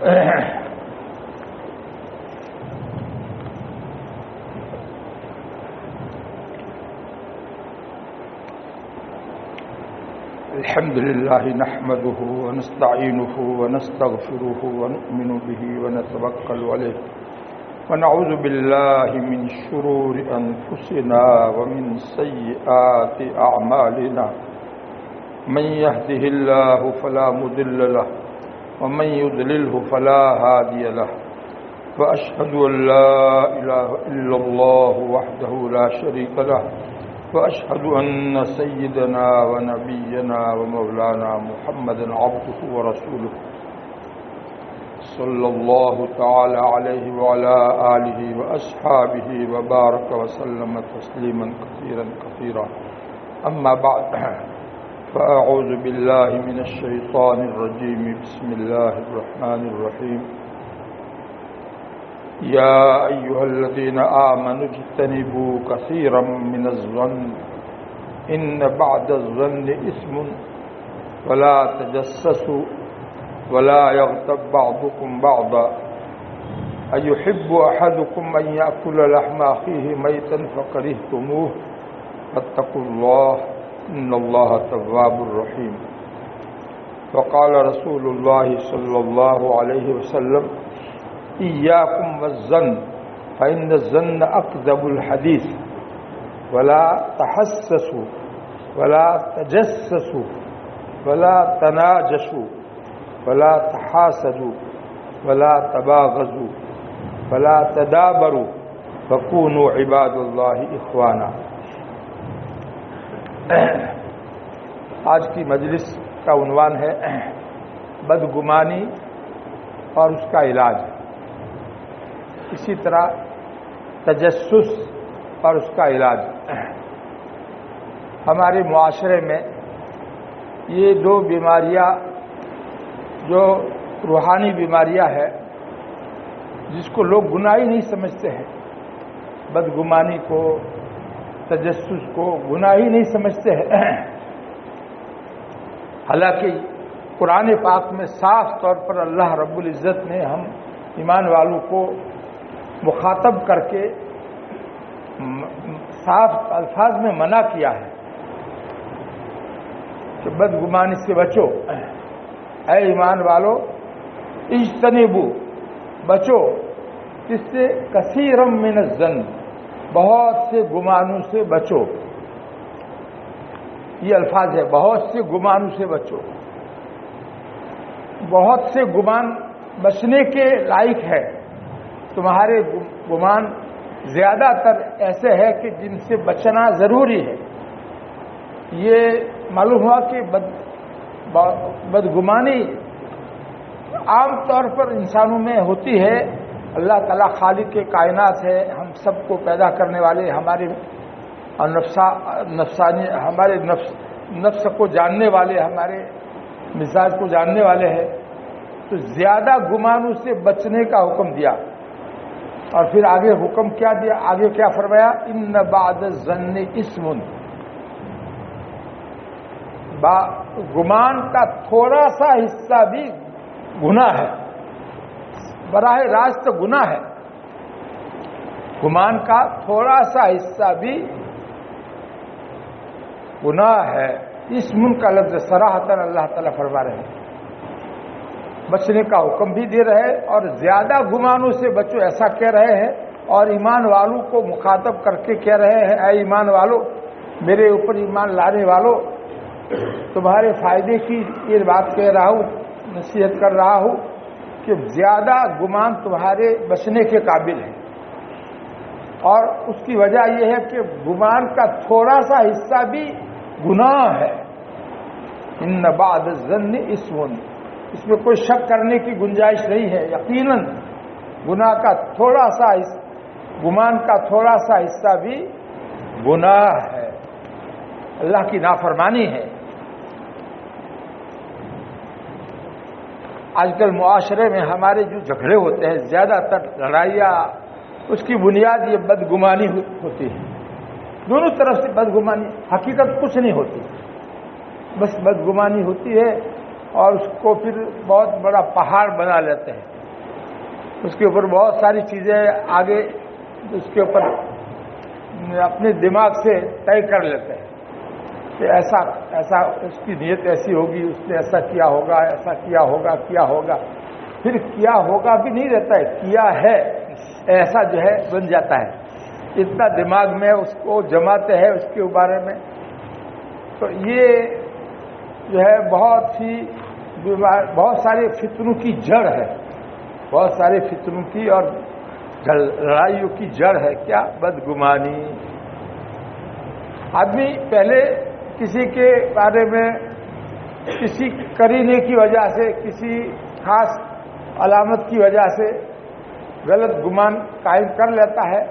الحمد لله نحمده ونستعينه ونستغفره ونؤمن به ونتوكل عليه ونعوذ بالله من شرور أنفسنا ومن سيئات أعمالنا من يهده الله فلا مضل له ومن يضلله فلا هادي له وأشهد أن لا إله إلا الله وحده لا شريك له وأشهد أن سيدنا ونبينا ومولانا محمد عبده ورسوله صلى الله تعالى عليه وعلى آله وأصحابه وبارك وسلم تسليما كثيرا كثيرا أما بعد فأعوذ بالله من الشيطان الرجيم بسم الله الرحمن الرحيم يا أيها الذين آمنوا اجتنبوا كثيرا من الظن إن بعد الظن إثم ولا تجسسوا ولا يغتب بعضكم بعضا أيحب أحدكم أن يأكل لحم أخيه ميتا فكرهتموه فاتقوا الله إن الله تواب رحيم وقال رسول الله صلى الله عليه وسلم إياكم والظن فإن الظن أكذب الحديث ولا تحسسوا ولا تجسسوا ولا تناجشوا ولا تحاسدوا ولا تباغضوا ولا تدابروا وكونوا عباد الله إخوانا۔ آج کی مجلس کا عنوان ہے بدگمانی اور اس کا علاج، اسی طرح تجسس اور اس کا علاج۔ ہمارے معاشرے میں یہ دو بیماریاں جو روحانی بیماریاں ہیں، جس کو لوگ گناہ ہی نہیں سمجھتے ہیں، بدگمانی کو، تجسس کو گناہ ہی نہیں سمجھتے ہیں، حالانکہ قرآن پاک میں صاف طور پر اللہ رب العزت نے ہم ایمان والوں کو مخاطب کر کے صاف الفاظ میں منع کیا ہے کہ بدگمانی سے بچو، اے ایمان والو، اجتنبو، بچو، اس سے کثیرم من الظن، بہت سے گمانوں سے بچو۔ یہ الفاظ ہے، بہت سے گمانوں سے بچو۔ بہت سے گمان بچنے کے لائق ہے، تمہارے گمان زیادہ تر ایسے ہے کہ جن سے بچنا ضروری ہے۔ یہ معلوم ہوا کہ بدگمانی عام طور پر انسانوں میں ہوتی ہے۔ اللہ تعالیٰ خالق کے کائنات ہے، ہم سب کو پیدا کرنے والے، ہمارے نفس کو جاننے والے، ہمارے مزاج کو جاننے والے ہیں، تو زیادہ گمانوں سے بچنے کا حکم دیا۔ اور پھر آگے حکم کیا دیا، آگے کیا فرمایا، ان بعد الظن اسم، گمان کا تھوڑا سا حصہ بھی گناہ ہے، براہ راست گناہ ہے۔ گمان کا تھوڑا سا حصہ بھی گناہ ہے۔ اسم کا لفظ صراحتاً اللہ تعالیٰ فرما رہے ہیں، بچنے کا حکم بھی دے رہے ہیں، اور زیادہ گمانوں سے بچو ایسا کہہ رہے ہیں، اور ایمان والوں کو مخاطب کر کے کہہ رہے ہیں، اے ایمان والو، میرے اوپر ایمان لانے والو، تمہارے فائدے کی یہ بات کہہ رہا ہوں، نصیحت کر رہا ہوں کہ زیادہ گمان تمہارے بچنے کے قابل ہے۔ اور اس کی وجہ یہ ہے کہ گمان کا تھوڑا سا حصہ بھی گناہ ہے۔ ان بعد الظن اسم، اس میں کوئی شک کرنے کی گنجائش نہیں ہے، یقیناً گناہ کا تھوڑا سا گمان کا تھوڑا سا حصہ بھی گناہ ہے، اللہ کی نافرمانی ہے۔ آج کل معاشرے میں ہمارے جو جھگڑے ہوتے ہیں، زیادہ تر لڑائیاں، اس کی بنیاد یہ بدگمانی ہوتی ہے۔ دونوں طرف سے بدگمانی، حقیقت کچھ نہیں ہوتی، بس بدگمانی ہوتی ہے اور اس کو پھر بہت بڑا پہاڑ بنا لیتے ہیں، اس کے اوپر بہت ساری چیزیں آگے اس کے اوپر اپنے دماغ سے طے کر لیتے ہیں کہ ایسا اس کی نیت ایسی ہوگی، اس نے ایسا کیا ہوگا، ایسا کیا ہوگا، پھر کیا ہوگا بھی نہیں رہتا ہے، کیا ہے ایسا جو ہے بن جاتا ہے، اتنا دماغ میں اس کو جماتے ہیں اس کے بارے میں۔ تو یہ جو ہے بہت سارے فتنوں کی جڑ ہے، بہت سارے فتنوں کی اور لڑائیوں کی جڑ ہے کیا؟ بدگمانی۔ آدمی پہلے کسی کے بارے میں کسی قرینے کی وجہ سے، کسی خاص علامت کی وجہ سے غلط گمان قائم کر لیتا ہے،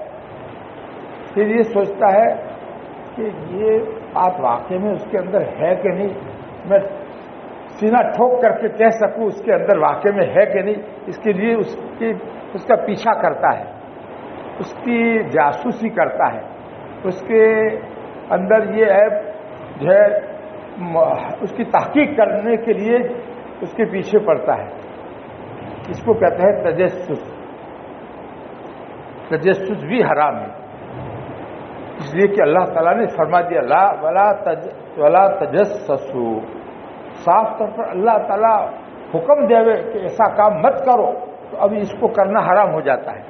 پھر یہ سوچتا ہے کہ یہ بات واقعی میں اس کے اندر ہے کہ نہیں، میں سینہ ٹھوک کر کے کہہ سکوں اس کے اندر واقعی میں ہے کہ نہیں، اس کے لیے اس کا پیچھا کرتا ہے، اس کی جاسوسی کرتا ہے، اس کے اندر یہ عیب جو ہے اس کی تحقیق کرنے کے لیے اس کے پیچھے پڑتا ہے۔ اس کو کہتے ہیں تجسس۔ تجسس بھی حرام ہے، اس لیے کہ اللہ تعالیٰ نے فرما دیا لا ولا تجسسوا، صاف طور پر اللہ تعالیٰ حکم دے کہ ایسا کام مت کرو، تو ابھی اس کو کرنا حرام ہو جاتا ہے۔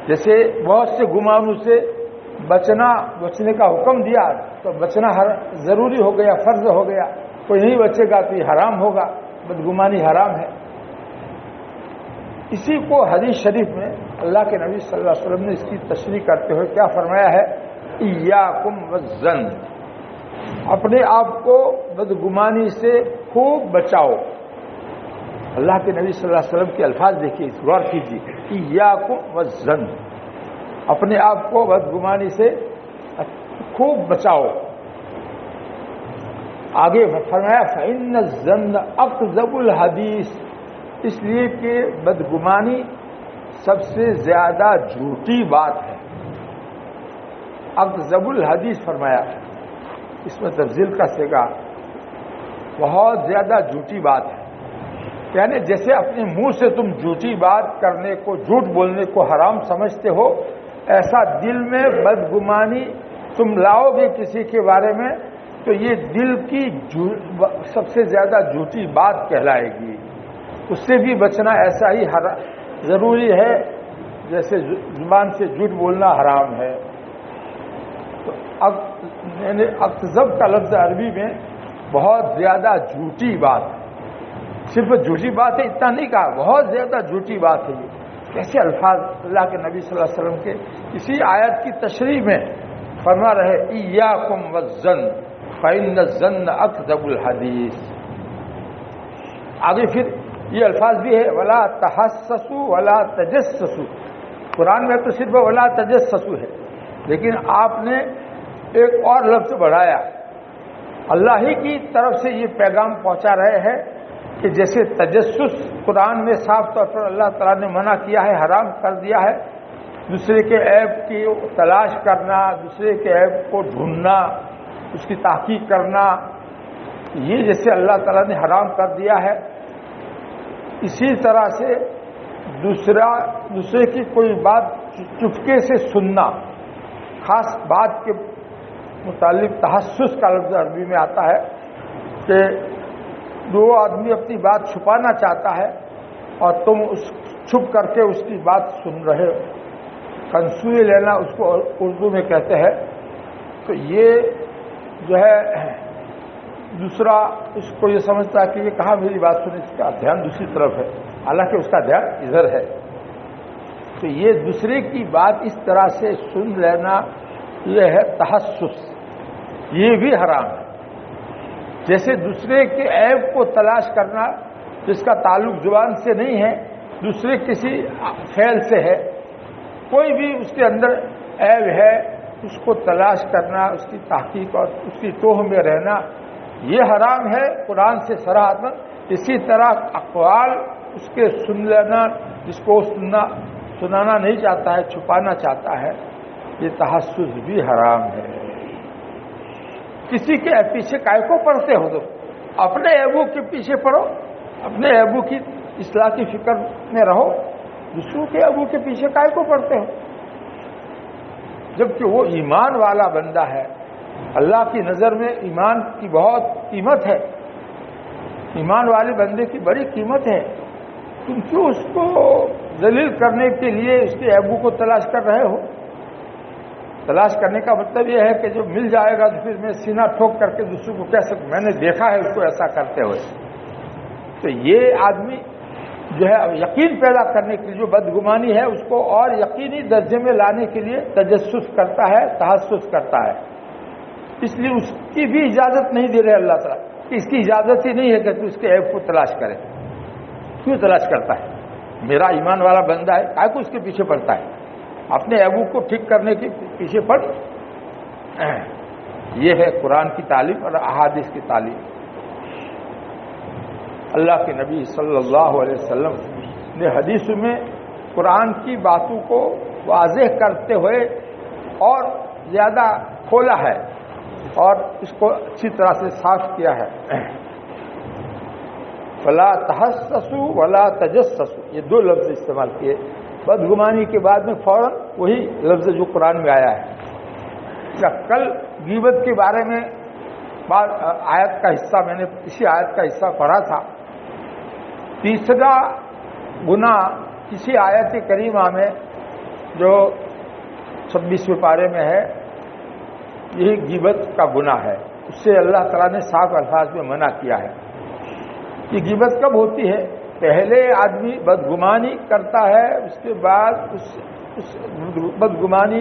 جیسے بہت سے گمانوں سے بچنے کا حکم دیا تو بچنا ضروری ہو گیا، فرض ہو گیا، کوئی نہیں بچے گا تو یہ حرام ہوگا، بدگمانی حرام ہے۔ اسی کو حدیث شریف میں اللہ کے نبی صلی اللہ علیہ وسلم نے اس کی تشریح کرتے ہوئے کیا فرمایا ہے؟ ایاکم والظن، اپنے آپ کو بدگمانی سے خوب بچاؤ۔ اللہ کے نبی صلی اللہ علیہ وسلم کے الفاظ دیکھیے، غور کیجیے، ایاکم والظن، اپنے آپ کو بدگمانی سے خوب بچاؤ۔ آگے فرمایا فإن الظن اکذب الحدیث، اس لیے کہ بدگمانی سب سے زیادہ جھوٹی بات ہے۔ اکذب الحدیث فرمایا، اس میں تفضیل کا صیغہ، بہت زیادہ جھوٹی بات ہے، یعنی جیسے اپنے منہ سے تم جھوٹی بات کرنے کو، جھوٹ بولنے کو حرام سمجھتے ہو، ایسا دل میں بدگمانی تم لاؤ گے کسی کے بارے میں تو یہ دل کی سب سے زیادہ جھوٹی بات کہلائے گی۔ اس سے بھی بچنا ایسا ہی ضروری ہے جیسے زبان سے جھوٹ بولنا حرام ہے۔ تو اکذب کا لفظ عربی میں بہت زیادہ جھوٹی بات ہے، صرف جھوٹی بات ہے اتنا نہیں کہا، بہت زیادہ جھوٹی بات ہے۔ یہ کیسے الفاظ اللہ کے نبی صلی اللہ علیہ وسلم کے اسی آیت کی تشریح میں فرما رہے ایاکم والظن فإن الظن اکذب الحدیث۔ آگے پھر یہ الفاظ بھی ہے ولا تحسسوا ولا تجسسوا، قرآن میں تو صرف ولا تجسسوا ہے، لیکن آپ نے ایک اور لفظ بڑھایا، اللہ ہی کی طرف سے یہ پیغام پہنچا رہے ہیں کہ جیسے تجسس قرآن میں صاف طور پر اللہ تعالیٰ نے منع کیا ہے، حرام کر دیا ہے، دوسرے کے عیب کی تلاش کرنا، دوسرے کے عیب کو ڈھونڈنا، اس کی تحقیق کرنا، یہ جیسے اللہ تعالیٰ نے حرام کر دیا ہے، اسی طرح سے دوسرے کی کوئی بات چپکے سے سننا، خاص بات کے متعلق تحسس کا لفظ عربی میں آتا ہے کہ دو آدمی اپنی بات چھپانا چاہتا ہے اور تم چھپ کر کے اس کی بات سن رہے ہو، کنسوئی لینا اس کو اردو میں کہتے ہیں۔ تو یہ جو ہے دوسرا اس کو یہ سمجھتا ہے کہ یہ کہاں میری بات سنے، اس کا دھیان دوسری طرف ہے، حالانکہ اس کا دھیان ادھر ہے۔ تو یہ دوسرے کی بات اس طرح سے سن لینا یہ ہے تحسس، یہ بھی حرام ہے۔ جیسے دوسرے کے عیب کو تلاش کرنا جس کا تعلق زبان سے نہیں ہے، دوسرے کسی فعل سے ہے، کوئی بھی اس کے اندر عیب ہے، اس کو تلاش کرنا، اس کی تحقیق اور اس کی توہ میں رہنا، یہ حرام ہے قرآن سے صراحتاً۔ اسی طرح اقوال اس کے سن لینا، جس کو سنانا نہیں چاہتا ہے، چھپانا چاہتا ہے، یہ تحسس بھی حرام ہے۔ کسی کے پیچھے کائے کو پڑھتے ہو تو اپنے ایبو کے پیچھے پڑو، اپنے ایبو کی اصلاح کی فکر میں رہو، دوسروں کے ایبو کے پیچھے کائے کو پڑتے ہو؟ جبکہ وہ ایمان والا بندہ ہے، اللہ کی نظر میں ایمان کی بہت قیمت ہے، ایمان والے بندے کی بڑی قیمت ہے، تم کیوں اس کو ذلیل کرنے کے لیے اس کے ایبو کو تلاش کر رہے ہو؟ تلاش کرنے کا مطلب یہ ہے کہ جب مل جائے گا تو پھر میں سینہ ٹھوک کر کے دوسروں کو کہہ سکوں میں نے دیکھا ہے اس کو ایسا کرتے ہوئے۔ تو یہ آدمی جو ہے یقین پیدا کرنے کے لیے جو بدگمانی ہے اس کو اور یقینی درجے میں لانے کے لیے تجسس کرتا ہے، تحسس کرتا ہے، اس لیے اس کی بھی اجازت نہیں دے رہے اللہ تعالیٰ کہ اس کی اجازت ہی نہیں ہے کہ تو اس کے عیب کو تلاش کرے۔ کیوں تلاش کرتا ہے؟ میرا ایمان والا بندہ ہے، کائے کو اس کے پیچھے پڑتا ہے؟ اپنے عیبوں کو ٹھیک کرنے کے پیچھے پڑ۔ یہ ہے قرآن کی تعلیم اور احادیث کی تعلیم۔ اللہ کے نبی صلی اللہ علیہ وسلم نے حدیث میں قرآن کی باتوں کو واضح کرتے ہوئے اور زیادہ کھولا ہے اور اس کو اچھی طرح سے صاف کیا ہے۔ ولا تحسسوا ولا تجسسوا، یہ دو لفظ استعمال کیے بدگمانی کے بعد میں، فوراً وہی لفظ جو قرآن میں آیا ہے۔ کل غیبت کے بارے میں آیت کا حصہ میں نے اسی آیت کا حصہ پڑھا تھا۔ تیسرا گناہ کسی آیت کریمہ میں جو 26ویں پارے میں ہے، یہی غیبت کا گناہ ہے، اس سے اللہ تعالیٰ نے صاف الفاظ میں منع کیا ہے۔ یہ غیبت کب ہوتی ہے؟ پہلے آدمی بدگمانی کرتا ہے، اس کے بعد اس بدگمانی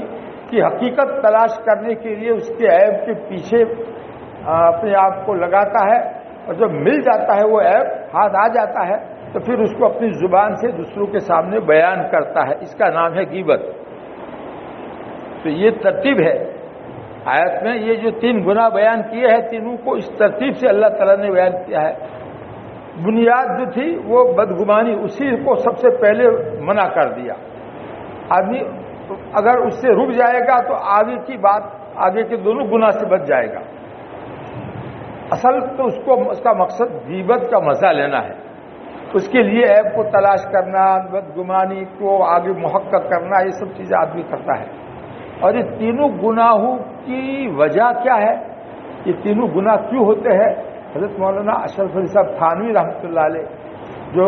کی حقیقت تلاش کرنے کے لیے اس کے عیب کے پیچھے اپنے آپ کو لگاتا ہے، اور جب مل جاتا ہے وہ عیب، ہاتھ آ جاتا ہے، تو پھر اس کو اپنی زبان سے دوسروں کے سامنے بیان کرتا ہے۔ اس کا نام ہے غیبت۔ تو یہ ترتیب ہے آیت میں، یہ جو 3 گناہ بیان کیے ہیں تینوں کو اس ترتیب سے اللہ تعالیٰ نے بیان کیا ہے۔ بنیاد جو تھی وہ بدگمانی، اسی کو سب سے پہلے منع کر دیا۔ آدمی اگر اس سے رک جائے گا تو آگے کی بات، آگے کے دونوں گناہ سے بچ جائے گا۔ اصل تو اس کا مقصد غیبت کا مزہ لینا ہے، اس کے لیے عیب کو تلاش کرنا، بدگمانی کو آگے محقق کرنا، یہ سب چیزیں آدمی کرتا ہے۔ اور یہ تینوں گناہوں کی وجہ کیا ہے؟ یہ تینوں گناہ کیوں ہوتے ہیں؟ حضرت مولانا اشرف علی صاحب تھانوی رحمۃ اللہ علیہ جو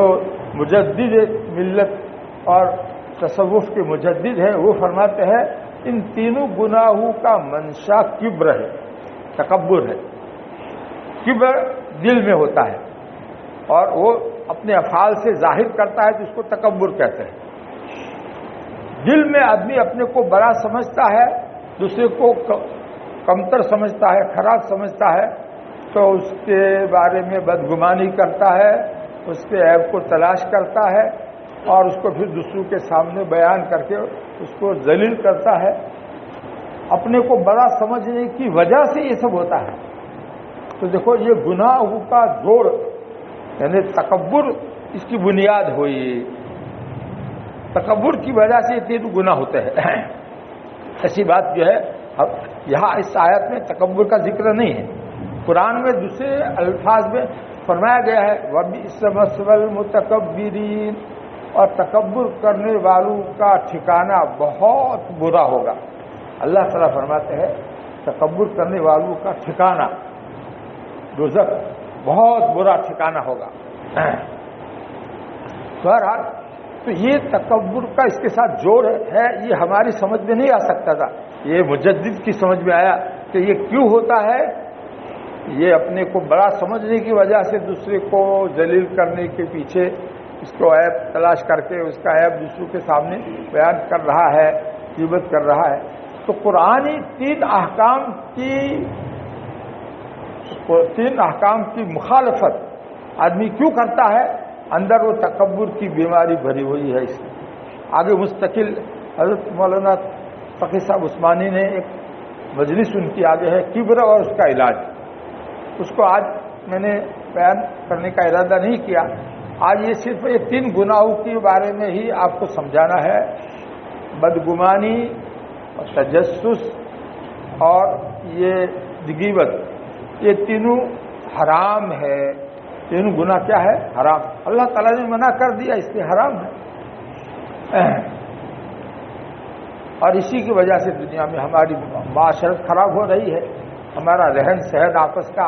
مجدد ملت اور تصوف کے مجدد ہیں، وہ فرماتے ہیں ان تینوں گناہوں کا منشا کبر ہے، تکبر ہے۔ کبر دل میں ہوتا ہے اور وہ اپنے افعال سے ظاہر کرتا ہے تو اس کو تکبر کہتے ہیں۔ دل میں آدمی اپنے کو بڑا سمجھتا ہے، دوسرے کو کمتر سمجھتا ہے، خراب سمجھتا ہے، تو اس کے بارے میں بدگمانی کرتا ہے، اس کے عیب کو تلاش کرتا ہے اور اس کو پھر دوسروں کے سامنے بیان کر کے اس کو ذلیل کرتا ہے۔ اپنے کو بڑا سمجھنے کی وجہ سے یہ سب ہوتا ہے۔ تو دیکھو یہ گناہوں کا جوڑ یعنی تکبر اس کی بنیاد ہوئی، تکبر کی وجہ سے یہ تینوں گناہ ہوتے ہیں۔ ایسی بات جو ہے یہاں اس آیت میں تکبر کا ذکر نہیں ہے، قرآن میں دوسرے الفاظ میں فرمایا گیا ہے وَبِئْسَ مَثْوَى الْمُتَكَبِّرِينَ، اور تکبر کرنے والوں کا ٹھکانہ بہت برا ہوگا۔ اللہ تعالیٰ فرماتے ہیں تکبر کرنے والوں کا ٹھکانہ دوزخ، بہت برا ٹھکانہ ہوگا۔ بہرحال تو یہ تکبر کا اس کے ساتھ جوڑ ہے، یہ ہماری سمجھ میں نہیں آ سکتا تھا، یہ مجدد کی سمجھ میں آیا کہ یہ کیوں ہوتا ہے۔ یہ اپنے کو بڑا سمجھنے کی وجہ سے دوسرے کو ذلیل کرنے کے پیچھے اس کو عیب تلاش کر کے اس کا عیب دوسروں کے سامنے بیان کر رہا ہے، غیبت کر رہا ہے۔ تو قرآنی 3 احکام کی مخالفت آدمی کیوں کرتا ہے؟ اندر وہ تکبر کی بیماری بھری ہوئی ہے۔ اس آگے مستقل حضرت مولانا فقیہ صاحب عثمانی نے ایک مجلس ان کی آگے ہے کبر اور اس کا علاج، اس کو آج میں نے بیان کرنے کا ارادہ نہیں کیا۔ آج یہ صرف یہ 3 گناہوں کے بارے میں ہی آپ کو سمجھانا ہے، بدگمانی اور تجسس اور یہ غیبت، یہ تینوں حرام ہے. تین گناہ کیا ہے؟ حرام. اللہ تعالیٰ نے منع کر دیا، اس لیے حرام ہے. اور اسی کی وجہ سے دنیا میں ہماری معاشرت خراب ہو رہی ہے. ہمارا رہن سہن آپس کا،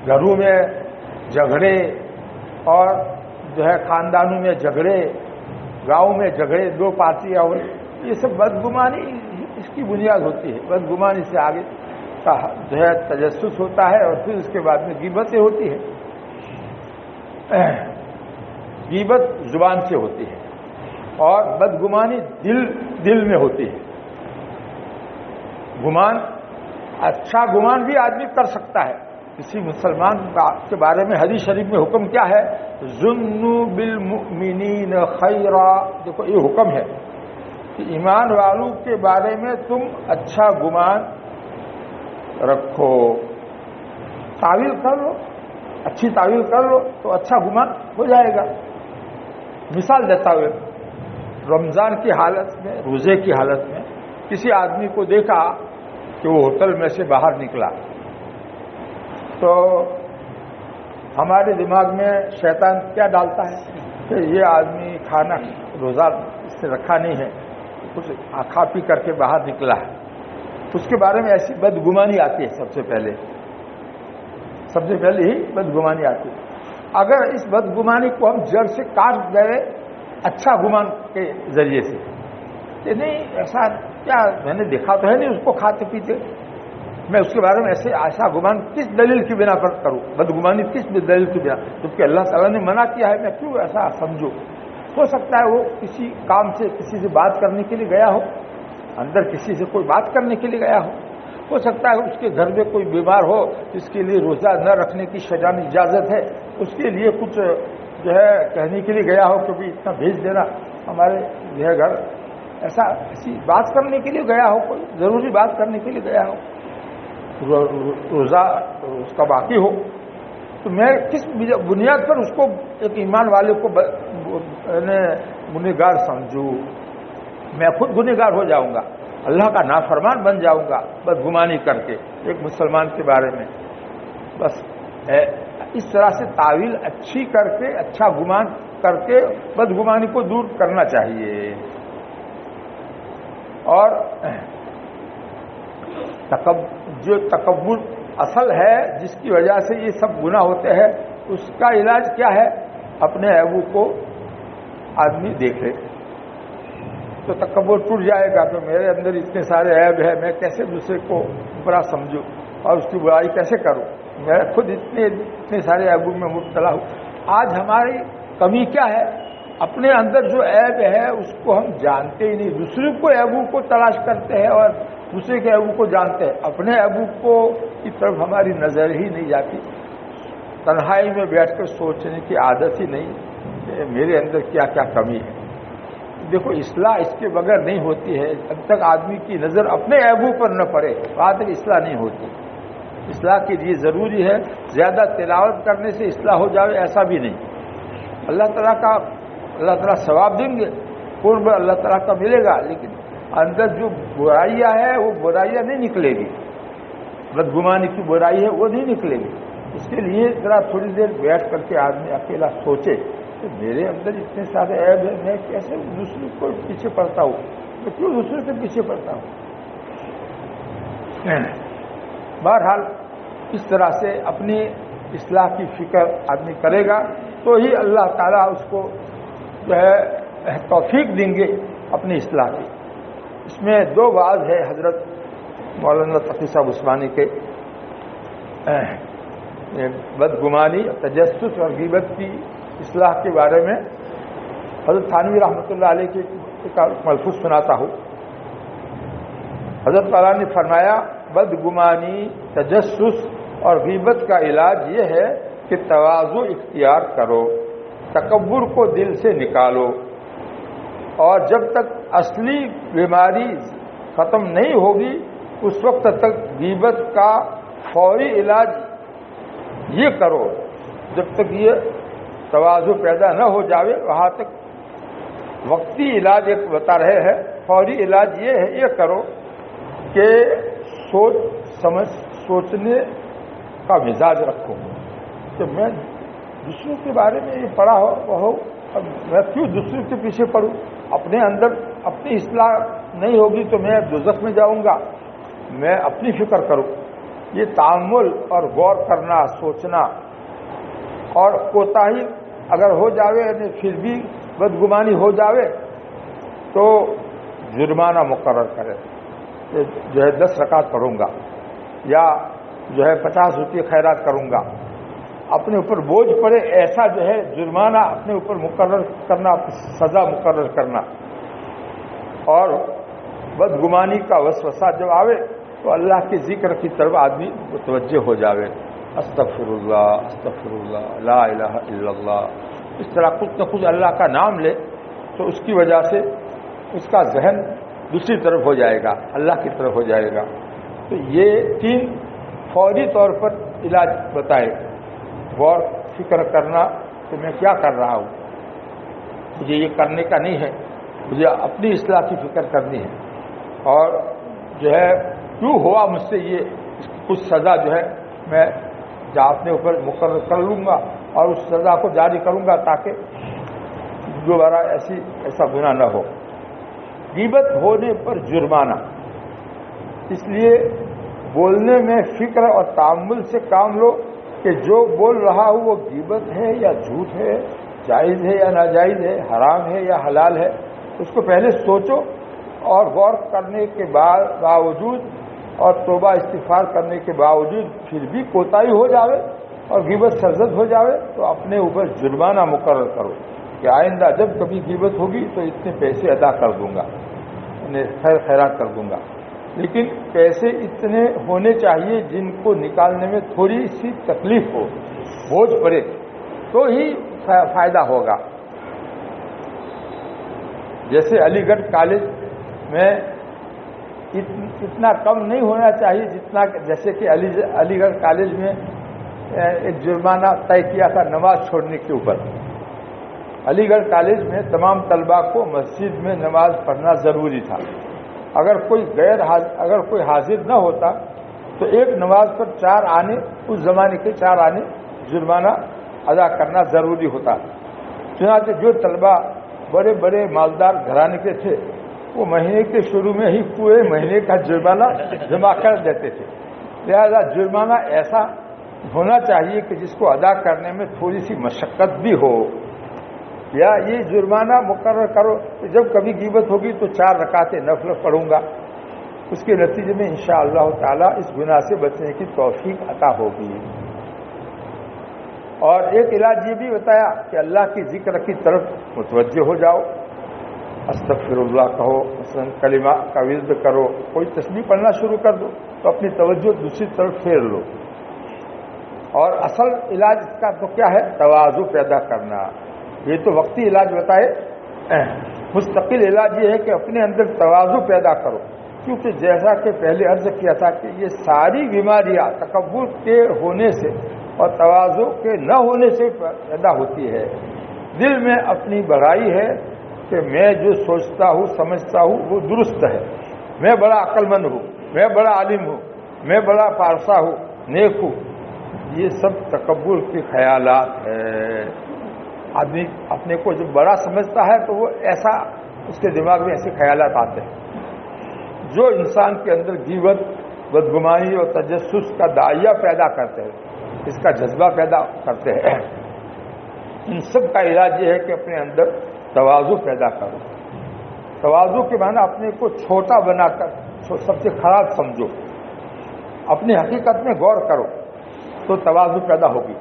گھروں میں جھگڑے اور جو ہے خاندانوں میں جھگڑے، گاؤں میں جھگڑے، دو پارٹیاں ہوئی، یہ سب بدگمانی اس کی بنیاد ہوتی ہے. بدگمانی سے آگے کا جو ہے تجسس ہوتا ہے، اور پھر اس کے بعد میں غیبتیں ہوتی ہے. غیبت زبان سے ہوتی ہے اور بدگمانی دل میں ہوتی ہے. گمان، اچھا گمان بھی آدمی کر سکتا ہے. کسی مسلمان کے بارے میں حدیث شریف میں حکم کیا ہے؟ ظنوا بالمؤمنین خیرا. دیکھو یہ حکم ہے کہ ایمان والوں کے بارے میں تم اچھا گمان رکھو. تعویل کر لو، اچھی تعویل کر لو تو اچھا گمان ہو جائے گا. مثال دیتا ہوں، رمضان کی حالت میں، روزے کی حالت میں کسی آدمی کو دیکھا کہ وہ ہوٹل میں سے باہر نکلا، تو ہمارے دماغ میں شیطان کیا ڈالتا ہے کہ یہ آدمی کھانا روزہ اس سے رکھا نہیں ہے، کچھ کھا پی کر کے باہر نکلا ہے. اس کے بارے میں ایسی بدگمانی آتی ہے. سب سے پہلے ہی بدگمانی آتی ہے. اگر اس بدگمانی کو ہم جڑ سے کاٹ گئے اچھا گمان کے ذریعے سے کہ نہیں ایسا کیا، میں نے دیکھا تو ہے نہیں اس کو کھاتے پیتے، میں اس کے بارے میں ایسا گمان کس دلیل کی بنا پر کروں؟ بدگمانی کس دلیل کی بنا؟ جبکہ اللہ تعالیٰ نے منع کیا ہے، میں کیوں ایسا سمجھوں؟ ہو سکتا ہے وہ کسی کام سے کسی سے بات کرنے کے لیے گیا ہو، اندر کسی سے کوئی بات کرنے کے لیے گیا ہو سکتا ہے اس کے گھر میں کوئی بیمار ہو جس کے لیے روزہ نہ رکھنے کی شرعی اجازت ہے، اس کے لیے کچھ جو ہے کہنے کے لیے گیا ہو کہ بھی اتنا بھیج دینا ہمارے جو ہے گھر، ایسی بات کرنے کے لیے گیا ہو، کوئی ضروری بات کرنے کے لیے گیا ہو، روزہ اس کا باقی ہو، تو میں کس بنیاد پر اس کو ایک ایمان والے کو گنہگار سمجھوں؟ میں خود گنہگار ہو جاؤں گا، اللہ کا نافرمان بن جاؤں گا بدگمانی کر کے ایک مسلمان کے بارے میں. بس اس طرح سے تعویل اچھی کر کے، اچھا گمان کر کے بدگمانی کو دور کرنا چاہیے. اور جو تکبر اصل ہے جس کی وجہ سے یہ سب گناہ ہوتے ہیں، اس کا علاج کیا ہے؟ اپنے عیبوں کو آدمی دیکھے تو تکبر ٹوٹ جائے گا. تو میرے اندر اتنے سارے عیب ہیں، میں کیسے دوسرے کو برا سمجھوں اور اس کی برائی کیسے کروں؟ میں خود اتنے سارے عیبوں میں مبتلا ہوں. آج ہماری کمی کیا ہے؟ اپنے اندر جو عیب ہے اس کو ہم جانتے ہی نہیں، دوسرے کو عیبوں کو تلاش کرتے ہیں اور دوسرے کے عیبوں کو جانتے ہیں، اپنے عیبوں کو کی طرف ہماری نظر ہی نہیں جاتی. تنہائی میں بیٹھ کر سوچنے کی عادت ہی نہیں کہ میرے اندر کیا کیا کمی ہے. دیکھو اصلاح اس کے بغیر نہیں ہوتی ہے. جب تک آدمی کی نظر اپنے عیبوں پر نہ پڑے وہاں تک اصلاح نہیں ہوتی. اصلاح کے لیے ضروری ہے زیادہ تلاوت کرنے سے اصلاح ہو جائے ایسا بھی نہیں. اللہ تعالیٰ ثواب دیں گے، قرب اللہ تعالیٰ کا ملے گا، لیکن اندر جو برائیاں ہیں وہ برائیاں نہیں نکلے گی، بدگمانی کی برائی ہے وہ نہیں نکلے گی. اس کے لیے ذرا تھوڑی دیر بیٹھ کر کے آدمی اکیلا سوچے کہ میرے اندر اتنے سارے عیب ہیں، میں کیسے دوسرے کو پیچھے پڑتا ہوں، میں کیوں دوسرے سے پیچھے پڑتا ہوں. بہرحال اس طرح سے اپنی اصلاح کی فکر آدمی کرے گا تو ہی اللہ تعالیٰ اس کو جو ہے توفیق دیں گے اپنی اصلاح کی. اس میں دو بعض ہے حضرت مولانا تقی صاحب عثمانی کے بدگمانی، تجسس اور غیبت کی اصلاح کے بارے میں. حضرت تھانوی رحمۃ اللہ علیہ کے ملفوظ سناتا ہوں. حضرت تعالیٰ نے فرمایا بدگمانی، تجسس اور غیبت کا علاج یہ ہے کہ تواضع اختیار کرو، تکبر کو دل سے نکالو، اور جب تک اصلی بیماری ختم نہیں ہوگی اس وقت تک غیبت کا فوری علاج یہ کرو. جب تک یہ تواضع پیدا نہ ہو جاوے وہاں تک وقتی علاج ایک بتا رہے ہیں. فوری علاج یہ ہے، یہ کرو کہ سوچنے کا مزاج رکھو. کہ میں دوسروں کے بارے میں یہ پڑھا ہو اب میں کیوں دوسروں کے پیچھے پڑھوں؟ اپنے اندر اپنی اصلاح نہیں ہوگی تو میں دوزخ میں جاؤں گا. میں اپنی فکر کروں. یہ تأمل اور غور کرنا، سوچنا، اور کوتاہی اگر ہو جاوے یعنی پھر بھی بدگمانی ہو جاوے تو جرمانہ مقرر کرے کہ جو ہے 10 رکعت پڑھوں گا یا جو ہے 50 روپے خیرات کروں گا. اپنے اوپر بوجھ پڑے ایسا جو ہے جرمانہ اپنے اوپر مقرر کرنا، سزا مقرر کرنا. اور بدگمانی کا وسوسہ جب آوے تو اللہ کے ذکر کی طرف آدمی متوجہ ہو جاوے. استغفر اللہ، استغفر اللہ، لا الہ الا اللہ. اس طرح کچھ نہ کچھ اللہ کا نام لے تو اس کی وجہ سے اس کا ذہن دوسری طرف ہو جائے گا، اللہ کی طرف ہو جائے گا. تو یہ 3 فوری طور پر علاج بتائے. غور فکر کرنا کہ میں کیا کر رہا ہوں، مجھے یہ کرنے کا نہیں ہے، مجھے اپنی اصلاح کی فکر کرنی ہے. اور جو ہے کیوں ہوا مجھ سے یہ، کچھ سزا جو ہے میں اپنے اوپر مقرر کر لوں گا اور اس سزا کو جاری کروں گا تاکہ دوبارہ ایسا گناہ نہ ہو. غیبت ہونے پر جرمانہ. اس لیے بولنے میں فکر اور تأمل سے کام لو کہ جو بول رہا ہوں وہ غیبت ہے یا جھوٹ ہے، جائز ہے یا ناجائز ہے، حرام ہے یا حلال ہے. اس کو پہلے سوچو اور غور کرنے کے باوجود اور توبہ استغفار کرنے کے باوجود پھر بھی کوتاہی ہو جاوے اور غیبت سرزد ہو جاوے تو اپنے اوپر جرمانہ مقرر کرو کہ آئندہ جب کبھی غیبت ہوگی تو اتنے پیسے ادا کر دوں گا، خیر خیرات کر دوں گا. لیکن پیسے اتنے ہونے چاہیے جن کو نکالنے میں تھوڑی سی تکلیف ہو، بوجھ پڑے تو ہی فائدہ ہوگا. جیسے علی گڑھ کالج میں اتنا کم نہیں ہونا چاہیے جتنا جیسے کہ علی گڑھ کالج میں ایک جرمانہ طے کیا تھا نماز چھوڑنے کے اوپر. علی گڑھ کالج میں تمام طلباء کو مسجد میں نماز پڑھنا ضروری تھا. اگر کوئی حاضر نہ ہوتا تو ایک نماز پر 4 آنے، اس زمانے کے 4 آنے جرمانہ ادا کرنا ضروری ہوتا. چنانچہ جو طلباء بڑے بڑے مالدار گھرانے کے تھے وہ مہینے کے شروع میں ہی پورے مہینے کا جرمانہ جمع کر دیتے تھے. لہذا جرمانہ ایسا ہونا چاہیے کہ جس کو ادا کرنے میں تھوڑی سی مشقت بھی ہو. یا یہ جرمانہ مقرر کرو کہ جب کبھی غیبت ہوگی تو 4 رکعتیں نفل پڑھوں گا. اس کے نتیجے میں انشاءاللہ تعالی اس گناہ سے بچنے کی توفیق عطا ہوگی. اور ایک علاج یہ بھی بتایا کہ اللہ کی ذکر کی طرف متوجہ ہو جاؤ. استغفر اللہ کہو، مثلا کلمہ کا ورد کرو، کوئی تسبیح پڑھنا شروع کر دو تو اپنی توجہ دوسری طرف پھیر لو. اور اصل علاج اس کا تو کیا ہے؟ تواضع پیدا کرنا. یہ تو وقتی علاج بتائے، مستقل علاج یہ ہے کہ اپنے اندر تواضع پیدا کرو. کیونکہ جیسا کہ پہلے عرض کیا تھا کہ یہ ساری بیماریاں تکبر کے ہونے سے اور تواضع کے نہ ہونے سے پیدا ہوتی ہے. دل میں اپنی بڑائی ہے کہ میں جو سوچتا ہوں سمجھتا ہوں وہ درست ہے، میں بڑا عقل مند ہوں، میں بڑا عالم ہوں، میں بڑا پارسا ہوں، نیک ہوں. یہ سب تکبر کے خیالات ہیں. آدمی اپنے کو جب بڑا سمجھتا ہے تو وہ ایسا اس کے دماغ میں ایسے خیالات آتے ہیں جو انسان کے اندر غیبت، بدگمانی اور تجسس کا داعیہ پیدا کرتے ہیں، اس کا جذبہ پیدا کرتے ہیں. ان سب کا علاج یہ ہے کہ اپنے اندر تواضع پیدا کرو. تواضع کے معنی اپنے کو چھوٹا بنا کر سب سے خراب سمجھو. اپنی حقیقت میں غور کرو تو تواضع پیدا ہوگی.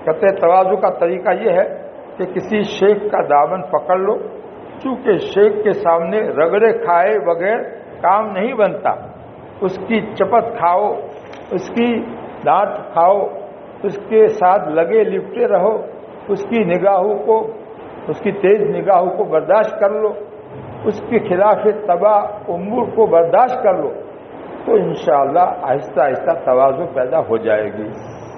کہتے تواضع کا طریقہ یہ ہے کہ کسی شیخ کا دامن پکڑ لو. چونکہ شیخ کے سامنے رگڑے کھائے بغیر کام نہیں بنتا. اس کی چپت کھاؤ، اس کی ڈانٹ کھاؤ، اس کے ساتھ لگے لپٹے رہو، اس کی تیز نگاہوں کو برداشت کر لو، اس کے خلاف تباہ امور کو برداشت کر لو تو انشاءاللہ آہستہ آہستہ تواضع پیدا ہو جائے گی.